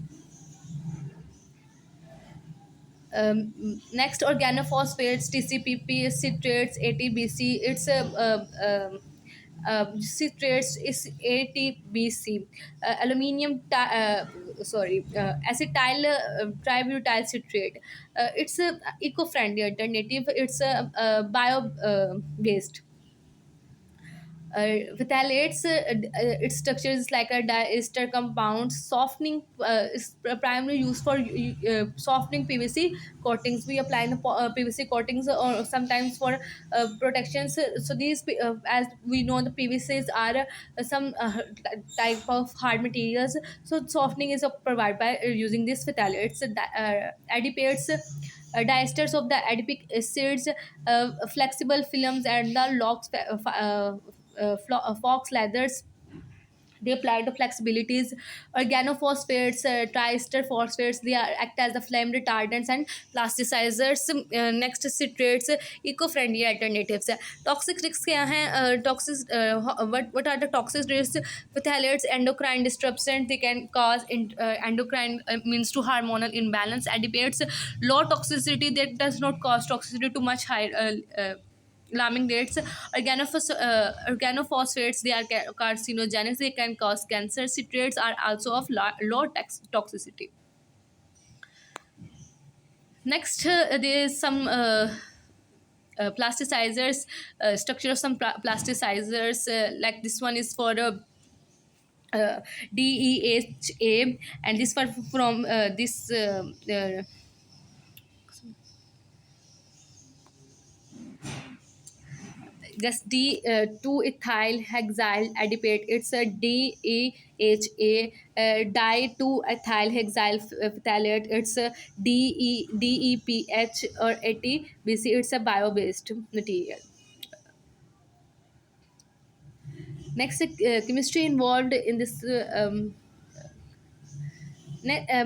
Next, organophosphates, TCPP, citrates, ATBC. It's a citrates is ATBC. Aluminium, acetyl tributyl citrate. It's a eco-friendly alternative. It's a bio based. Phthalates, its structure is like a diester compound. Softening is primarily used for softening PVC coatings. We apply the PVC coatings or sometimes for protections. So these, as we know, the PVCs are some type of hard materials. So softening is provided by using these phthalates. Adipates, diesters of the adipic acids, flexible films, and the logs, fox leathers. They apply the flexibilities. Organophosphates, triester phosphates, they are act as the flame retardants and plasticizers. Next, citrates, eco-friendly alternatives. Toxic risks क्या हैं? Toxic, what are the toxic risks? Phthalates, endocrine disruptants. They can cause endocrine, means to hormonal imbalance. Adipates, low toxicity, that does not cause toxicity to much higher. Alarming rates. Organophosphates, they are carcinogenic. They can cause cancer. Citrates are also of low toxicity. Next, there is some plasticizers. Structure of some plasticizers, like this one is for DEHA, and this one from this just D 2 ethyl hexyl adipate. It's a DEHA. Di 2 ethyl hexyl phthalate. It's a DEPH or ATBC. It's a bio based material. Next, chemistry involved in this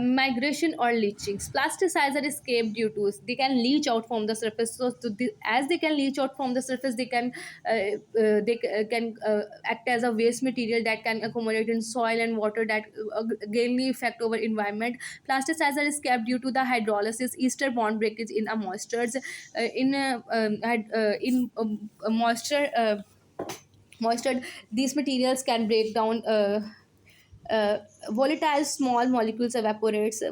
migration or leachings. Plasticizer escape due to they can leach out from the surface. So as they can leach out from the surface, they can can act as a waste material that can accumulate in soil and water that greatly affect our environment. Plasticizer escape due to the hydrolysis, ester bond breakage in a moistures moisture. Moisture, these materials can break down uh, volatile small molecules evaporates,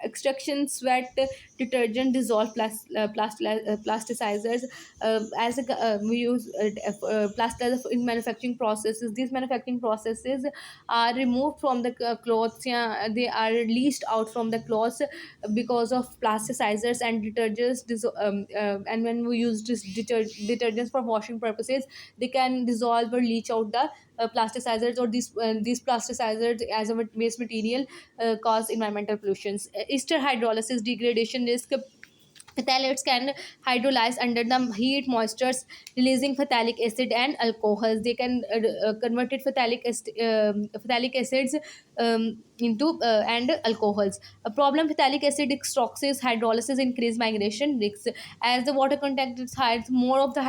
extraction sweat detergent dissolve plasticizers, as a, we use plasticizers in manufacturing processes. These manufacturing processes are removed from the clothes. Yeah, they are leached out from the clothes because of plasticizers and detergents. And when we use detergents for washing purposes, they can dissolve or leach out the plasticizers, or these plasticizers as a waste material cause environmental pollutions. Ester hydrolysis degradation risk. Phthalates can hydrolyze under the heat moistures, releasing phthalic acid and alcohols. They can convert it phthalic acids into and alcohols. A problem: phthalic acid toxins hydrolysis increase migration risks. As the water contact is high, more of the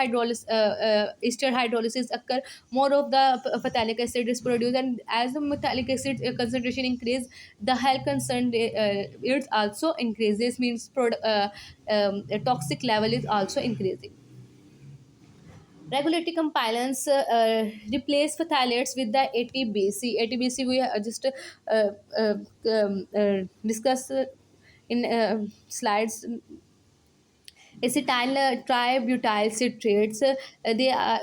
ester hydrolysis occur, more of the phthalic acid is produced, and as the phthalic acid concentration increase, the health concern it also increases. Means the toxic level is also increasing. Regulatory compliance replace phthalates with the ATBC. ATBC we just discuss in slides. Acetyl tributyl citrates. They are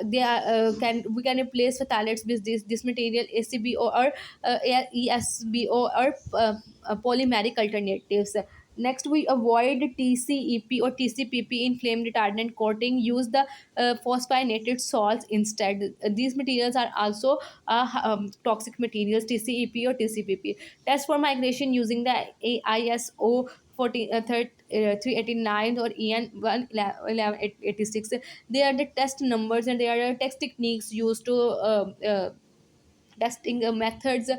can we can replace phthalates with this material ACBO or ESBO or polymeric alternatives. Next, we avoid TCEP or TCPP in flame retardant coating. Use the phosphinated salts instead. These materials are also toxic materials, TCEP or TCPP. Test for migration using the ISO 389 or EN 1186. They are the test numbers, and they are the test techniques used to testing methods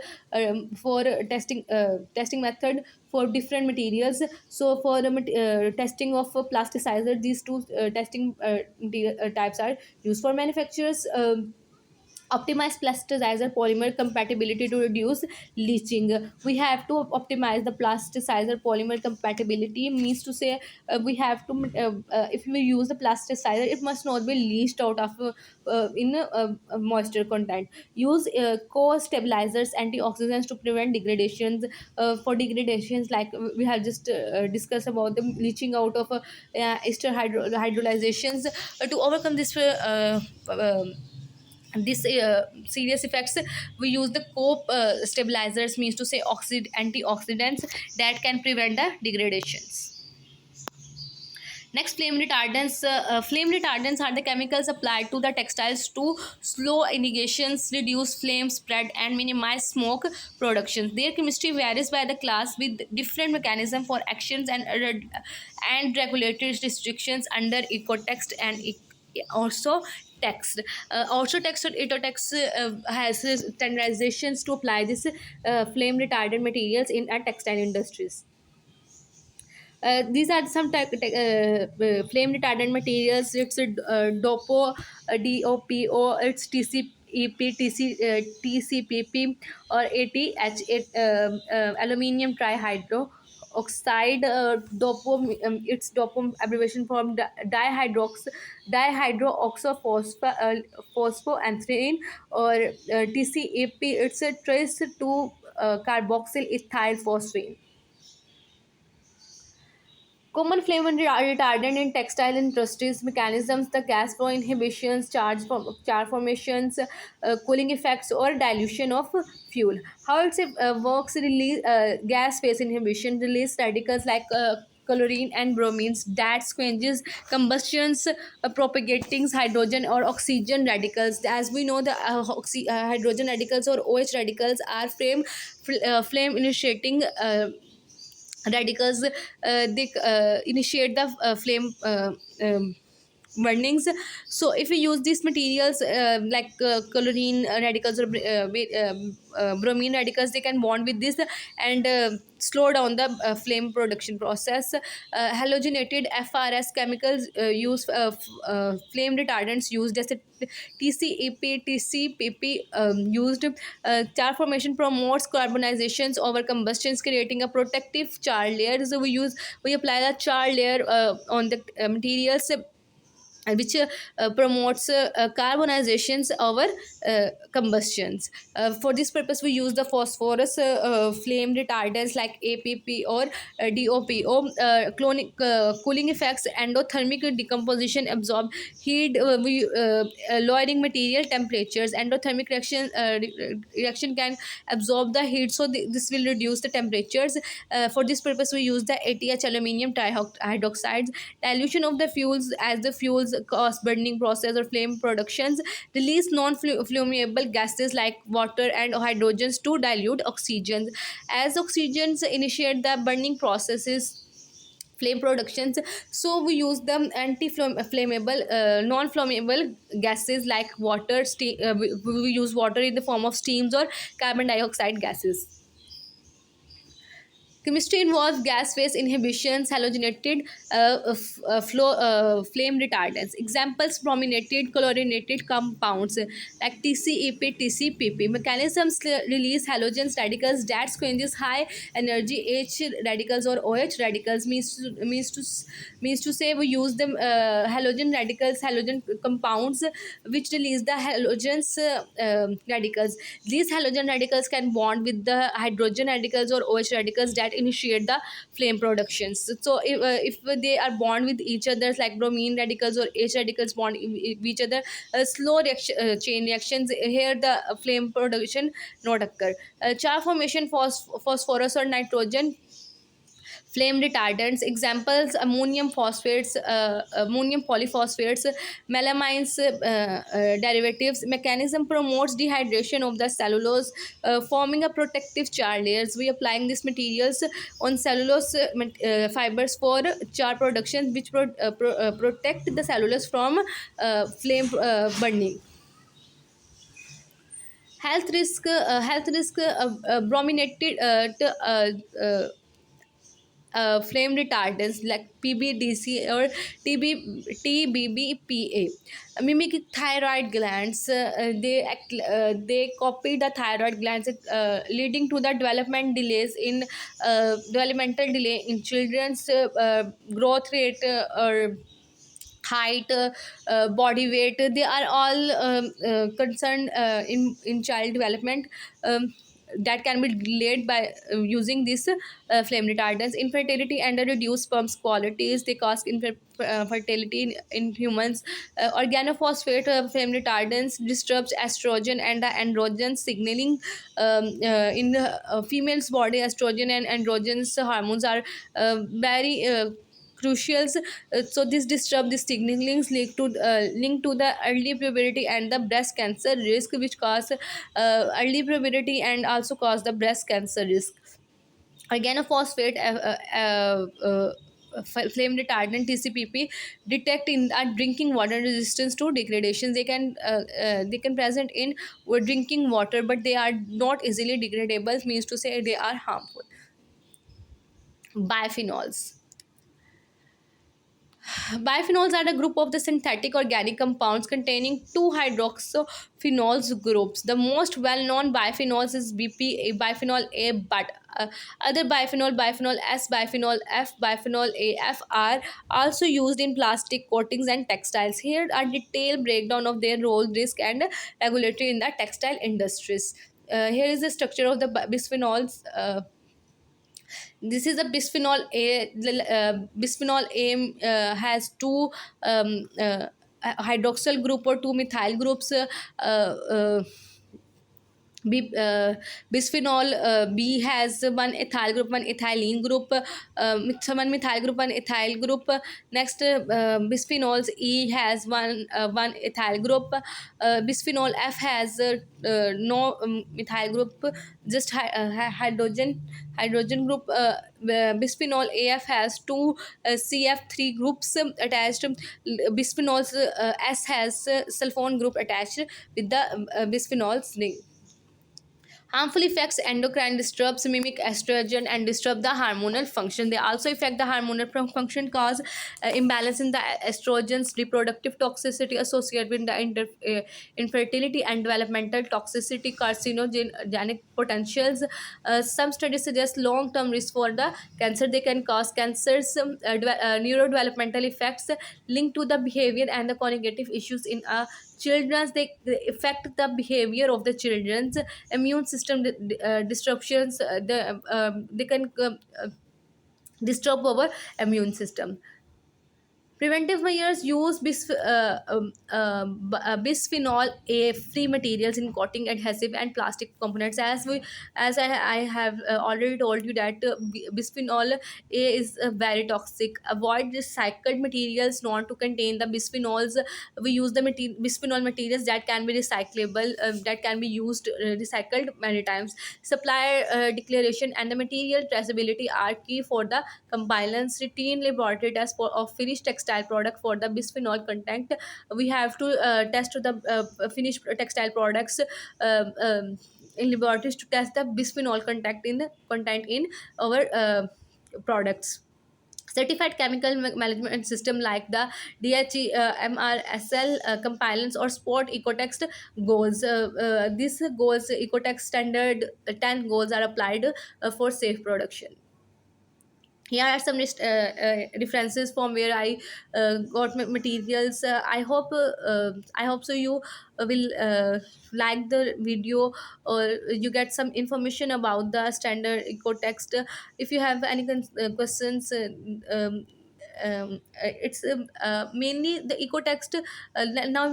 for testing method for different materials. So for the testing of plasticizer, these two testing types are used. For manufacturers, optimize plasticizer polymer compatibility to reduce leaching. We have to optimize the plasticizer polymer compatibility. Means to say, we have to if we use the plasticizer, it must not be leached out of in moisture content. Use co-stabilizers, antioxidants to prevent degradations. For degradations, like we have just discussed about the leaching out of ester hydrolyzations. To overcome this serious effects, we use the cope stabilizers, means to say antioxidants that can prevent the degradations. Next, flame retardants. Flame retardants are the chemicals applied to the textiles to slow ignitions, reduce flame spread, and minimize smoke production. Their chemistry varies by the class, with different mechanism for actions and regulatory restrictions under Ecotext and also text. Also text or Ecotext has standardizations to apply this flame retardant materials in textile industries. These are some flame retardant materials. It's a DOPO, it's TCPP or ATH, aluminium trihydro oxide. Dopo, it's dopo abbreviation from dihydroxyphosphoanthene, or TCAP, it's a trace to carboxyl ethyl phosphine. Common flame retardant in textile industries mechanisms: the gas flow inhibitions, char formations, cooling effects, or dilution of fuel. How it works: release gas phase inhibition, release radicals like chlorine and bromines that quenches combustions, propagating hydrogen or oxygen radicals. As we know, the hydrogen radicals or OH radicals are flame initiating radicals. They initiate the flame burnings. So if we use these materials like chlorine radicals or bromine radicals, they can bond with this and slow down the flame production process. Halogenated FRS chemicals flame retardants used as a TCEP, TCPP used. Char formation promotes carbonizations over combustions, creating a protective char layer. So we apply the char layer on the materials, which promotes carbonizations over combustions. For this purpose, we use the phosphorus flame retardants like APP or DOPO. Cooling effects, endothermic decomposition, absorb heat, lowering material temperatures. Endothermic reaction can absorb the heat, so this will reduce the temperatures. For this purpose, we use the ATH aluminum trihydroxides. Dilution of the fuels, as the fuels cause burning process or flame productions, release non-flammable gases like water and hydrogens to dilute oxygens. As oxygens initiate the burning processes, flame productions, so we use the anti-flammable non-flammable gases like water. We use water in the form of steams or carbon dioxide gases. Chemistry involves gas phase inhibitions, halogenated flame retardants. Examples: brominated, chlorinated compounds like TCEP, TCPP. Mechanisms: release halogens radicals that quenches high energy H radicals or OH radicals. Means to say, we use the halogen radicals, halogen compounds which release the halogens radicals. These halogen radicals can bond with the hydrogen radicals or OH radicals that initiate the flame productions. So if they are bond with each other, like bromine radicals or H radicals bond with each other, slow chain reactions, here the flame production not occur. Char formation, phosphorus or nitrogen flame retardants. Examples: ammonium phosphates, ammonium polyphosphates, melamines derivatives. Mechanism promotes dehydration of the cellulose, forming a protective char layers. We applying these materials on cellulose fibers for char production, which protect the cellulose from flame burning. Health risk: brominated flame retardants like PBDC or TBBPA mimic thyroid glands. They copy the thyroid glands, leading to the developmental delay in children's growth rate or height, body weight. They are all concerned in child development. That can be delayed by using these flame retardants. Infertility and reduced sperm's qualities, they cause infertility in humans. Organophosphate flame retardants disturbs estrogen and the androgen signaling. In the female's body, estrogen and androgens hormones are very crucial. So this disrupt the signaling, link to the early puberty and the breast cancer risk, which cause early puberty and also cause the breast cancer risk. Organophosphate flame retardant TCPP detect in drinking water resistance to degradation. They can present in drinking water, but they are not easily degradable, means to say they are harmful. Biphenyls. Biphenyls are a group of the synthetic organic compounds containing two hydroxyphenols groups. The most well-known biphenyls is biphenyl A, but other biphenyl S, biphenyl F, biphenyl A, F are also used in plastic coatings and textiles. Here are detailed breakdown of their role, risk, and regulatory in the textile industries. Here is the structure of the bisphenols. This is a bisphenol A. Bisphenol A has two hydroxyl group or two methyl groups. Bisphenol B has one ethyl group, one ethylene group, one methyl group, one ethyl group. Next, bisphenols E has one ethyl group. Bisphenol F has no methyl group, just hydrogen group. Bisphenol AF has two CF3 groups attached. Bisphenols S has sulfone group attached with the bisphenols ring. Harmful effects: endocrine disrupts mimic estrogen and disrupt the hormonal function. They also affect the hormonal function, cause imbalance in the estrogens, reproductive toxicity associated with the infertility and developmental toxicity, carcinogenic potentials. Some studies suggest long-term risk for the cancer. They can cause cancers, neurodevelopmental effects linked to the behavior and the cognitive issues in children's. They affect the behavior of the children's immune system disruptions. They can disturb our immune system. Preventive measures: use bisphenol A free materials in coating, adhesive, and plastic components. I have already told you that bisphenol A is very toxic. Avoid recycled materials known to contain the bisphenols. We use the bisphenol materials that can be recyclable, that can be used recycled many times. Supplier declaration and the material traceability are key for the compliance. Routine laboratory test of finished textile product for the bisphenol content. We have to test the finished textile products in laboratories to test the bisphenol content in our products. Certified chemical management system like the DHE, MRSL compliance or sport ecotext goals. These goals, ecotext standard 10 goals are applied for safe production. Here are some references from where I got materials. I hope so you will like the video, or you get some information about the standard ecotext. If you have any questions, it's mainly the ecotext. Now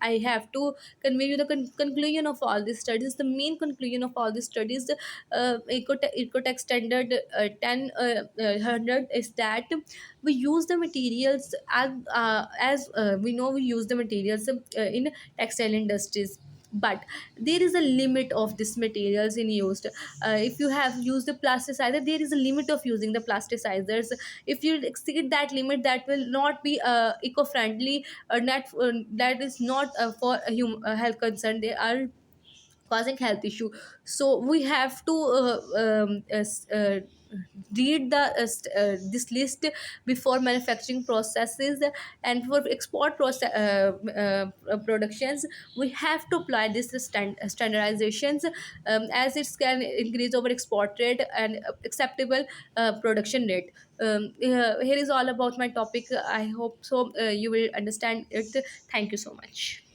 I have to convey you the conclusion of all these studies. The main conclusion of all these studies, ecotext standard 10 100, is that we use the materials as we know, we use the materials in textile industries, but there is a limit of this materials in used. If you have used the plasticizer, there is a limit of using the plasticizers. If you exceed that limit, that will not be eco-friendly, or not that is not for health concern. They are causing health issue. So we have to read this list before manufacturing processes, and for export productions we have to apply this standardizations, as it can increase our export rate and acceptable production rate. Here is all about my topic. I hope so you will understand it. Thank you so much.